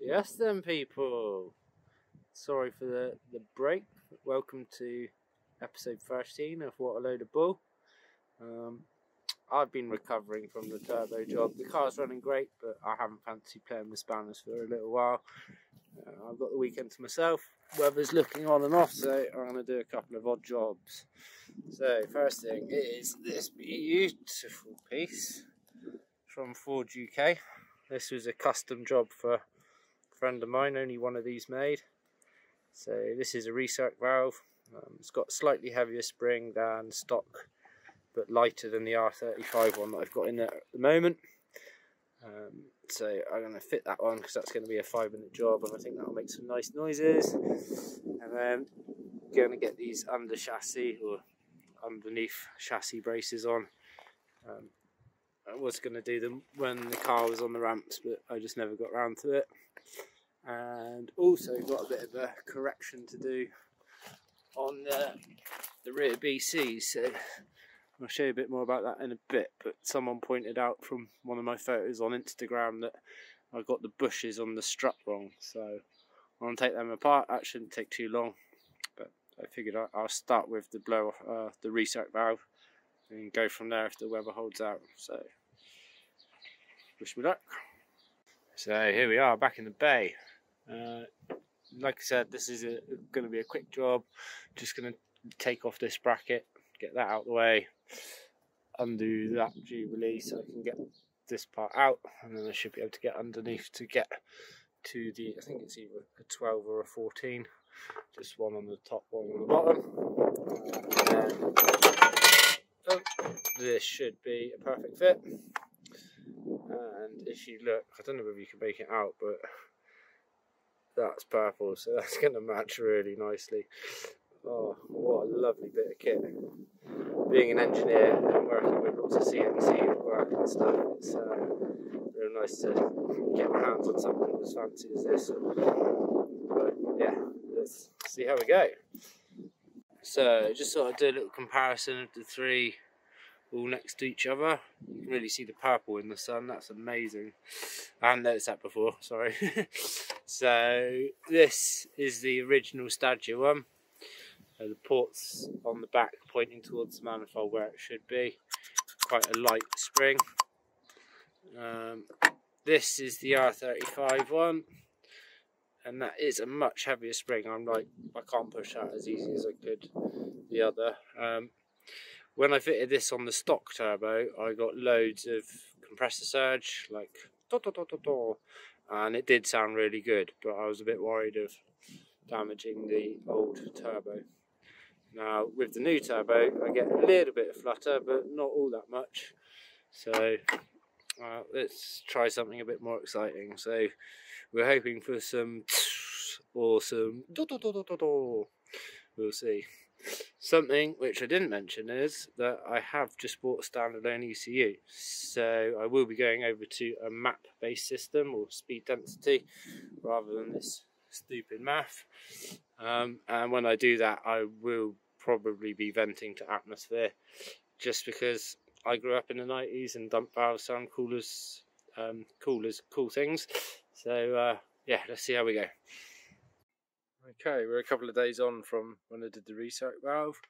Yes then people, sorry for the break. Welcome to episode 13 of What a Load of Bull. I've been recovering from the turbo job. The car's running great, but I haven't fancied playing with spanners for a little while. I've got the weekend to myself. Weather's looking on and off, so I'm going to do a couple of odd jobs. So first thing is this beautiful piece from Ford UK. This was a custom job for a friend of mine, only one of these made. So this is a Re-circ valve. It's got a slightly heavier spring than stock, but lighter than the R35 one that I've got in there at the moment. So I'm going to fit that on because that's going to be a 5-minute job, and I think that'll make some nice noises. And then going to get these under chassis or underneath chassis braces on. I was going to do them when the car was on the ramps, but I just never got around to it. And also got a bit of a correction to do on the rear BCs, so I'll show you a bit more about that in a bit. But someone pointed out from one of my photos on Instagram that I got the bushes on the strut wrong, so I'm going to take them apart. That shouldn't take too long, but I figured I'll start with the blow off the Re-circ valve and go from there if the weather holds out. So wish me luck. So here we are back in the bay. Like I said, this is going to be a quick job. Just going to take off this bracket, get that out of the way, undo that G-release so I can get this part out, and then I should be able to get underneath to get to the, I think it's either a 12 or a 14, just one on the top, one on the bottom. And this should be a perfect fit. And if you look, I don't know if you can make it out, but that's purple, so that's going to match really nicely. Oh, what a lovely bit of kit. Being an engineer and working with lots of CNC work and stuff, it's real nice to get my hands on something as fancy as this. But yeah, let's see how we go. So just sort of do a little comparison of the three all next to each other. You can really see the purple in the sun, that's amazing. I hadn't noticed that before, sorry. So this is the original Stagea one. The ports on the back pointing towards the manifold where it should be. Quite a light spring. This is the R35 one, and that is a much heavier spring. I'm like, I can't push that as easy as I could the other. When I fitted this on the stock turbo, I got loads of compressor surge, like and it did sound really good, but I was a bit worried of damaging the old turbo. Now with the new turbo, I get a little bit of flutter, but not all that much. So let's try something a bit more exciting. So we're hoping for some awesome. We'll see. Something which I didn't mention is that I have just bought a standalone ECU, so I will be going over to a map based system or speed density rather than this stupid math, and when I do that I will probably be venting to atmosphere, just because I grew up in the 90s and dump valves sound cool things. So yeah, let's see how we go. Okay, we're a couple of days on from when I did the Re-circ valve,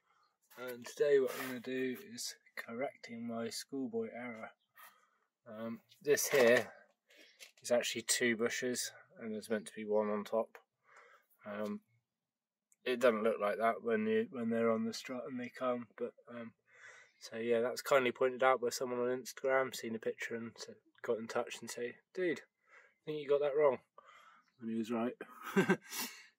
and today what I'm going to do is correcting my schoolboy error. This here is actually 2 bushes, and there's meant to be 1 on top. It doesn't look like that when they're on the strut and they come, but so yeah, that's kindly pointed out by someone on Instagram. Seen a picture and got in touch and say, dude, I think you got that wrong, and he was right.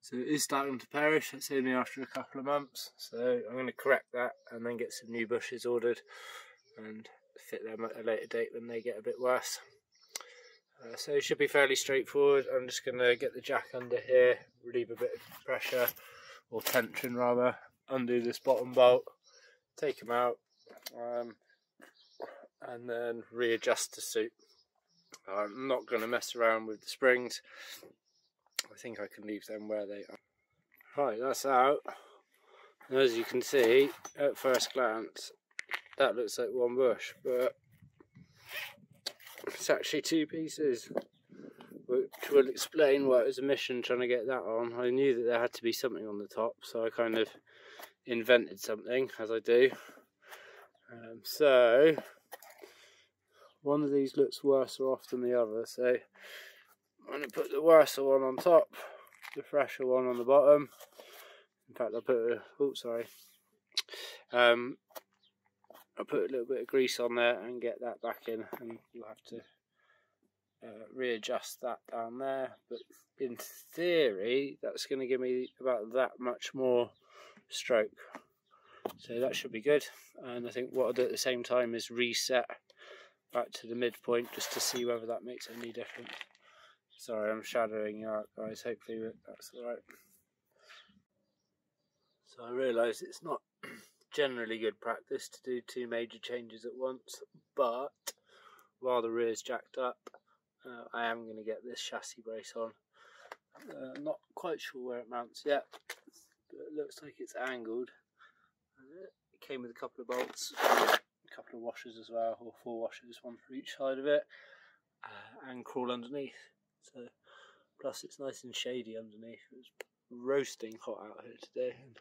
So it is starting to perish. It's only after a couple of months, so I'm going to correct that and then get some new bushes ordered and fit them at a later date when they get a bit worse. So it should be fairly straightforward. I'm just going to get the jack under here, relieve a bit of pressure, or tension rather, undo this bottom bolt, take them out, and then readjust to suit. I'm not going to mess around with the springs. I think I can leave them where they are. Right, that's out. And as you can see, at first glance, that looks like 1 bush, but it's actually 2 pieces, which which will explain why it was a mission trying to get that on. I knew that there had to be something on the top, so I kind of invented something, as I do. So one of these looks worse off than the other, so I'm going to put the worse one on top, the fresher one on the bottom. In fact, I'll put I'll put a little bit of grease on there and get that back in, and you'll have to readjust that down there. But in theory, that's going to give me about that much more stroke, so that should be good. And I think what I'll do at the same time is reset back to the midpoint just to see whether that makes any difference. Sorry, I'm shadowing you out, guys. Hopefully that's alright. So I realise it's not generally good practice to do two major changes at once, but while the rear's jacked up, I am going to get this chassis brace on. Not quite sure where it mounts yet, but it looks like it's angled. It came with a couple of bolts, a couple of washers as well, or 4 washers, one for each side of it, and crawl underneath. So, plus it's nice and shady underneath. It was roasting hot out here today in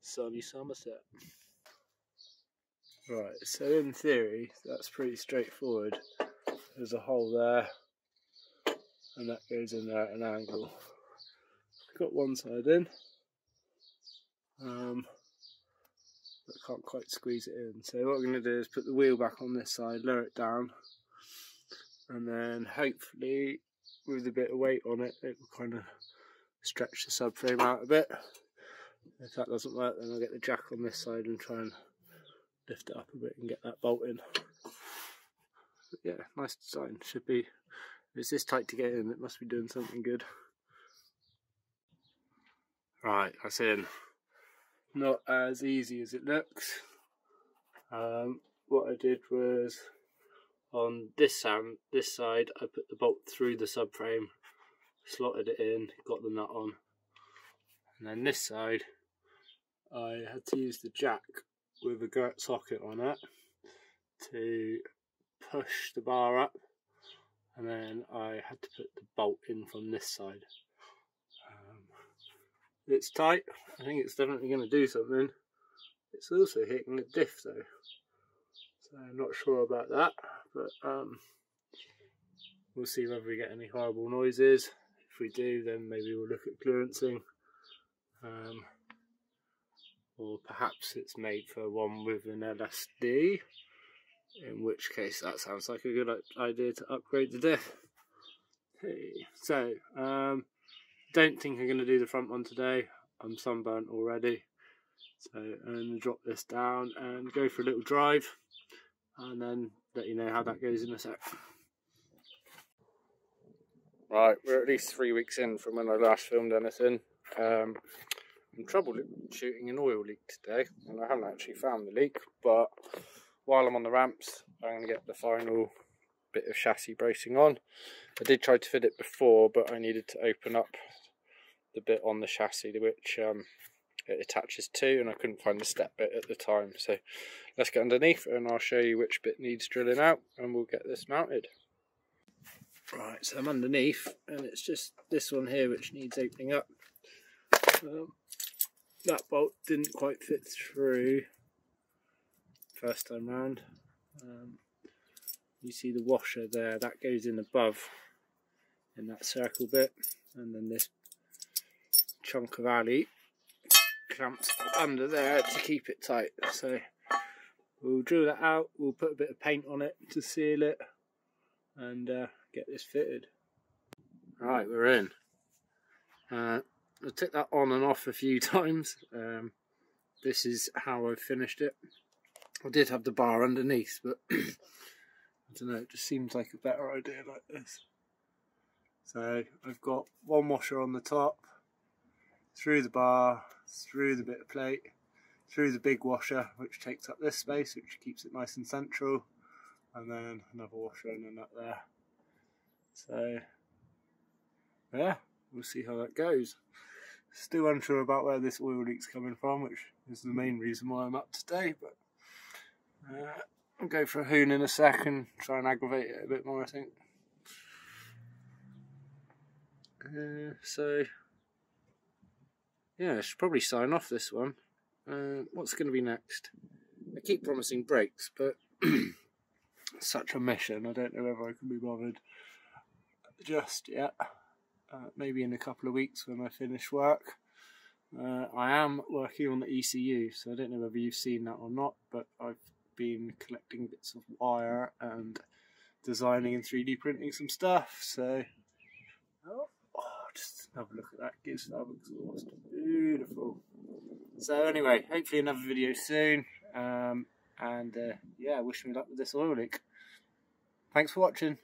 sunny Somerset. Right, so in theory that's pretty straightforward. There's a hole there, and that goes in there at an angle. Got one side in, but can't quite squeeze it in. So what I'm going to do is put the wheel back on this side, lower it down, and then hopefully with a bit of weight on it, it will kind of stretch the subframe out a bit. If that doesn't work, then I'll get the jack on this side and try and lift it up a bit and get that bolt in. But yeah, nice design. Should be, if it's this tight to get in, it must be doing something good. Right, that's in. Not as easy as it looks. What I did was, on this side, I put the bolt through the subframe, slotted it in, got the nut on. And then this side, I had to use the jack with a girt socket on it to push the bar up, and then I had to put the bolt in from this side. It's tight. I think it's definitely going to do something. It's also hitting the diff though, so I'm not sure about that, but we'll see whether we get any horrible noises. If we do, then maybe we'll look at clearancing, or perhaps it's made for one with an LSD, in which case that sounds like a good idea to upgrade the diff. Okay, so don't think I'm going to do the front one today. I'm sunburnt already, so I'm going to drop this down and go for a little drive, and then let you know how that goes in a sec. Right, we're at least 3 weeks in from when I last filmed anything. I'm troubleshooting an oil leak today, and I haven't actually found the leak, but while I'm on the ramps, I'm going to get the final bit of chassis bracing on. I did try to fit it before, but I needed to open up the bit on the chassis which it attaches to, and I couldn't find the step bit at the time. So let's get underneath and I'll show you which bit needs drilling out, and we'll get this mounted. Right, so I'm underneath, and it's just this one here which needs opening up. That bolt didn't quite fit through first time round. You see the washer there, that goes in above in that circle bit, and then this chunk of alley clamps under there to keep it tight. So we'll drill that out, we'll put a bit of paint on it to seal it, and get this fitted. Right, we're in. I took that on and off a few times. This is how I've finished it. I did have the bar underneath, but I don't know, it just seems like a better idea like this. So I've got one washer on the top, through the bar, through the bit of plate, through the big washer which takes up this space, which keeps it nice and central, and then another washer and a nut there. So yeah, we'll see how that goes. Still unsure about where this oil leak's coming from, which is the main reason why I'm up today, but I'll go for a hoon in a sec and try and aggravate it a bit more, I think. So yeah, I should probably sign off this one. What's going to be next? I keep promising breaks, but such a mission, I don't know whether I can be bothered just yet. Maybe in a couple of weeks when I finish work. I am working on the ECU, so I don't know whether you've seen that or not, but I've been collecting bits of wire and designing and 3D printing some stuff. So just have a look at that Gizfab exhaust, beautiful. So anyway, hopefully another video soon, and yeah, wish me luck with this oil leak. Thanks for watching.